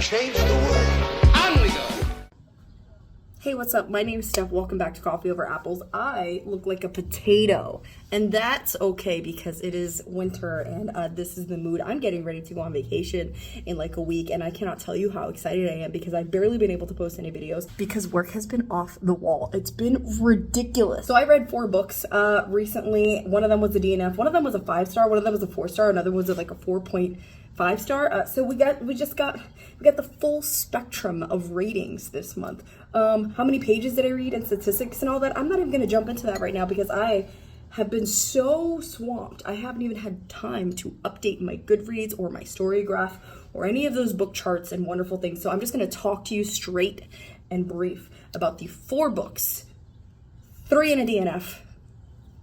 change the world. On we go. Hey, what's up? My name is Steph. Welcome back to Coffee Over Apples. I look like a potato, and that's okay because it is winter and this is the mood. I'm getting ready to go on vacation in like a week, and I cannot tell you how excited I am because I've barely been able to post any videos because work has been off the wall. It's been ridiculous. So I read 4 books recently. One of them was a DNF, one of them was a 5-star, one of them was a 4-star, another was like a 4.5-star. So we got the full spectrum of ratings this month. How many pages did I read and statistics and all that? I'm not even going to jump into that right now because I have been so swamped. I haven't even had time to update my Goodreads or my Storygraph or any of those book charts and wonderful things. So I'm just going to talk to you straight and brief about the 4 books, 3 in a DNF,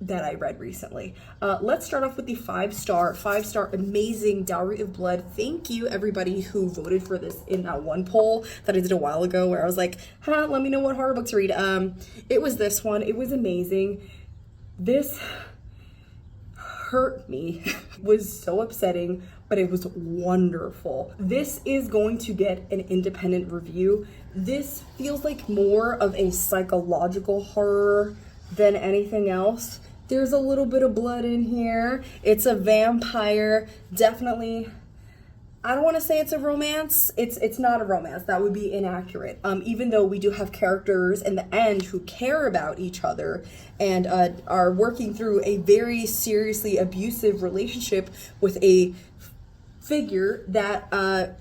that I read recently. Let's start off with the 5-star amazing Dowry of Blood. Thank you everybody who voted for this in that one poll that I did a while ago where I was like, let me know what horror book to read. It was this one. It was amazing. This hurt me. It was so upsetting, but it was wonderful. This is going to get an independent review. This feels like more of a psychological horror than anything else. There's a little bit of blood in here. It's a vampire. Definitely, I don't want to say it's a romance. It's not a romance. That would be inaccurate. Even though we do have characters in the end who care about each other and are working through a very seriously abusive relationship with a figure that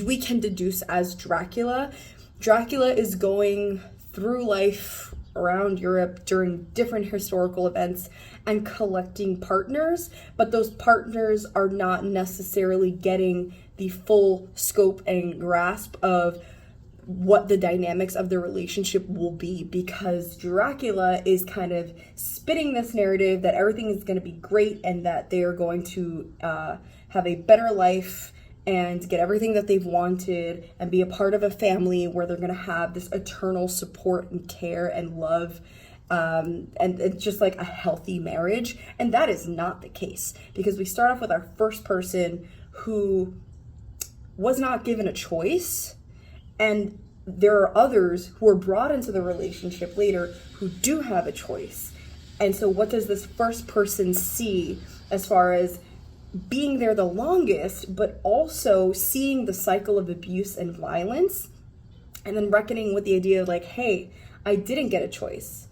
we can deduce as Dracula. Dracula is going through life around Europe during different historical events and collecting partners, but those partners are not necessarily getting the full scope and grasp of what the dynamics of the relationship will be, because Dracula is kind of spinning this narrative that everything is going to be great and that they are going to have a better life and get everything that they've wanted and be a part of a family where they're going to have this eternal support and care and love, and it's just like a healthy marriage. And that is not the case, because we start off with our first person who was not given a choice, and there are others who are brought into the relationship later who do have a choice. And so what does this first person see as far as being there the longest, but also seeing the cycle of abuse and violence, and then reckoning with the idea of like, hey, I didn't get a choice.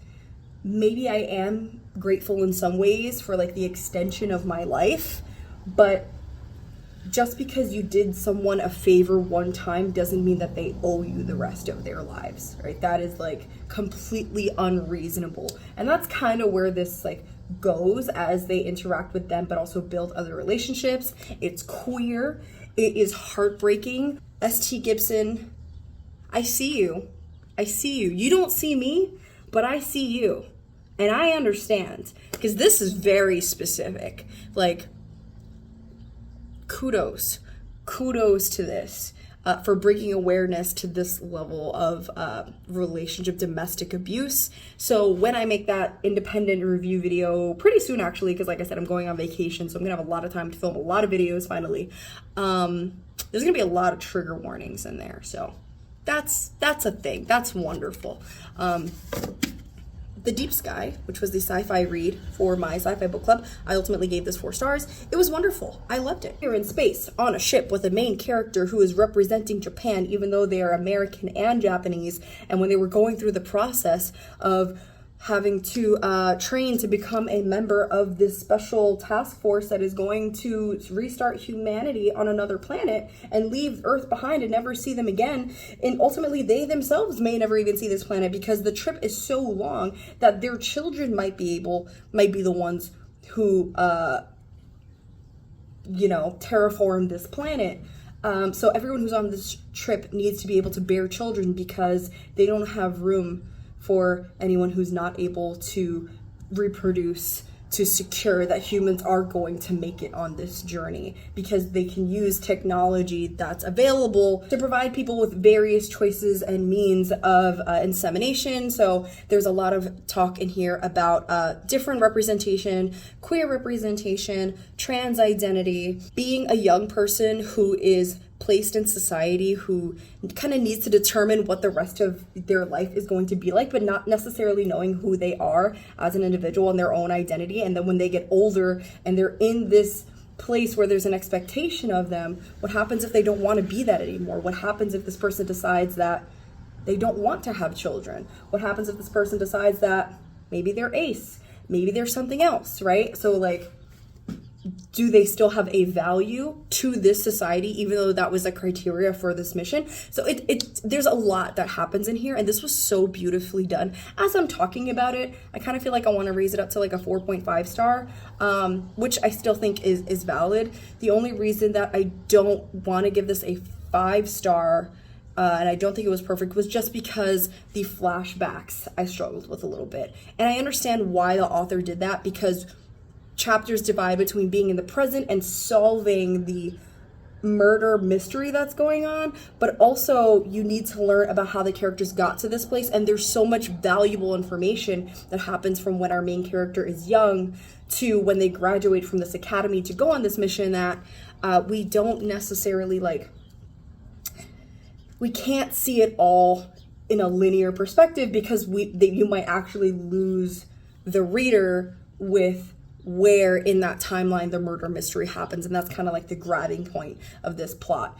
Maybe I am grateful in some ways for like the extension of my life, but just because you did someone a favor one time doesn't mean that they owe you the rest of their lives, right? That is like completely unreasonable. And that's kind of where this like goes as they interact with them, but also build other relationships. It's queer. It is heartbreaking. S.T.Gibson, I see you. I see you. You don't see me, but I see you. And I understand, because this is very specific. Like, kudos to this for bringing awareness to this level of relationship domestic abuse. So when I make that independent review video pretty soon, actually, because like I said, I'm going on vacation, so I'm gonna have a lot of time to film a lot of videos finally. There's gonna be a lot of trigger warnings in there, so that's a thing. That's wonderful. The Deep Sky, which was the sci-fi read for my sci-fi book club, I ultimately gave this 4 stars. It was wonderful. I loved it. You're in space on a ship with a main character who is representing Japan, even though they are American and Japanese. And when they were going through the process of having to train to become a member of this special task force that is going to restart humanity on another planet and leave Earth behind and never see them again. And ultimately, they themselves may never even see this planet because the trip is so long that their children might be the ones who, terraform this planet. So everyone who's on this trip needs to be able to bear children because they don't have room for anyone who's not able to reproduce to secure that humans are going to make it on this journey, because they can use technology that's available to provide people with various choices and means of insemination. So there's a lot of talk in here about different representation, queer representation, trans identity, being a young person who is placed in society who kind of needs to determine what the rest of their life is going to be like, but not necessarily knowing who they are as an individual and their own identity. And then when they get older and they're in this place where there's an expectation of them, what happens if they don't want to be that anymore? What happens if this person decides that they don't want to have children? What happens if this person decides that maybe they're ace, maybe there's something else, right? So like, do they still have a value to this society, even though that was a criteria for this mission? So there's a lot that happens in here, and this was so beautifully done. As I'm talking about it, I kind of feel like I want to raise it up to like a 4.5 star, which I still think is valid. The only reason that I don't want to give this a 5 star, and I don't think it was perfect, was just because the flashbacks I struggled with a little bit. And I understand why the author did that, because chapters divide between being in the present and solving the murder mystery that's going on, but also you need to learn about how the characters got to this place, and there's so much valuable information that happens from when our main character is young to when they graduate from this academy to go on this mission that we don't necessarily like. We can't see it all in a linear perspective, because you might actually lose the reader with where in that timeline the murder mystery happens, and that's kind of like the grabbing point of this plot.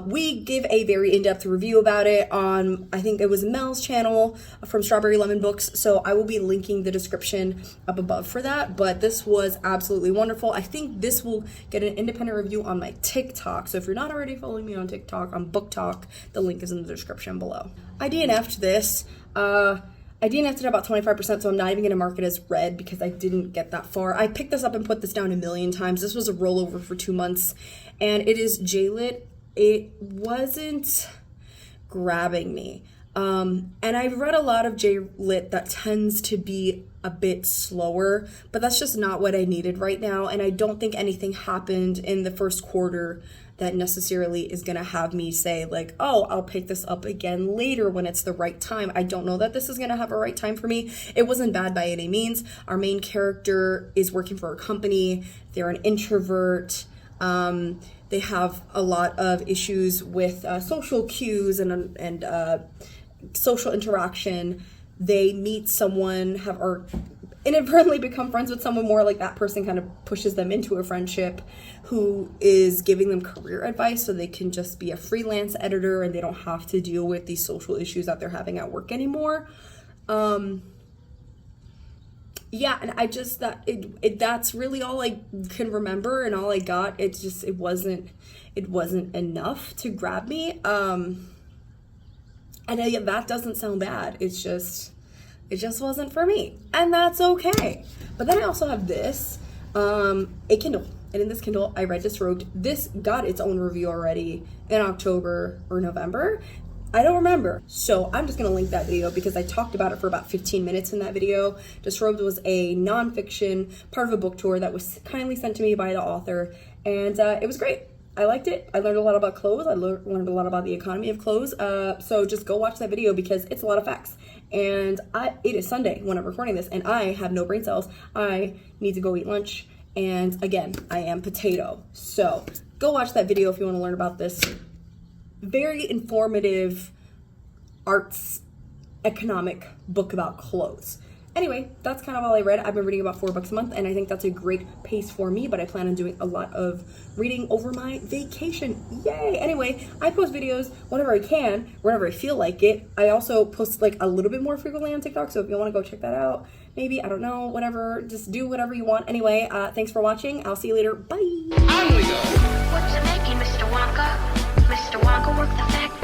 We give a very in-depth review about it on, I think it was Mel's channel from Strawberry Lemon Books, so I will be linking the description up above for that. But this was absolutely wonderful. I think this will get an independent review on my TikTok, so if you're not already following me on TikTok, on Book Talk, the link is in the description below. I DNF'd this. I DNF'd it about 25%, so I'm not even going to mark it as read because I didn't get that far. I picked this up and put this down a million times. This was a rollover for 2 months, and it is J-Lit. It wasn't grabbing me. And I've read a lot of J-Lit that tends to be a bit slower, but that's just not what I needed right now, and I don't think anything happened in the first quarter that necessarily is going to have me say like, oh, I'll pick this up again later when it's the right time. I don't know that this is going to have a right time for me. It wasn't bad by any means. Our main character is working for a company. They're an introvert. They have a lot of issues with social cues and social interaction. They meet someone, or inadvertently become friends with someone more, like that person kind of pushes them into a friendship, who is giving them career advice so they can just be a freelance editor and they don't have to deal with these social issues that they're having at work anymore. Yeah, and I just, that's really all I can remember and all I got. It's just, it wasn't enough to grab me. And that doesn't sound bad. It just wasn't for me, and that's okay. But then I also have this, a Kindle, and in this Kindle I read Disrobed. This got its own review already in October or November. I don't remember, so I'm just gonna link that video because I talked about it for about 15 minutes in that video. Disrobed was a nonfiction part of a book tour that was kindly sent to me by the author, and it was great. I liked it. I learned a lot about clothes. I learned a lot about the economy of clothes. So just go watch that video because it's a lot of facts. And it is Sunday when I'm recording this, and I have no brain cells. I need to go eat lunch. And again, I am potato. So go watch that video if you want to learn about this very informative arts economic book about clothes. Anyway, that's kind of all I read. I've been reading about 4 books a month, and I think that's a great pace for me, but I plan on doing a lot of reading over my vacation. Yay! Anyway, I post videos whenever I can, whenever I feel like it. I also post like a little bit more frequently on TikTok, so if you want to go check that out, maybe, I don't know, whatever, just do whatever you want. Anyway, thanks for watching. I'll see you later. Bye! I'm Leo. What's it making, Mr. Wonka? Mr. Wonka, work the fact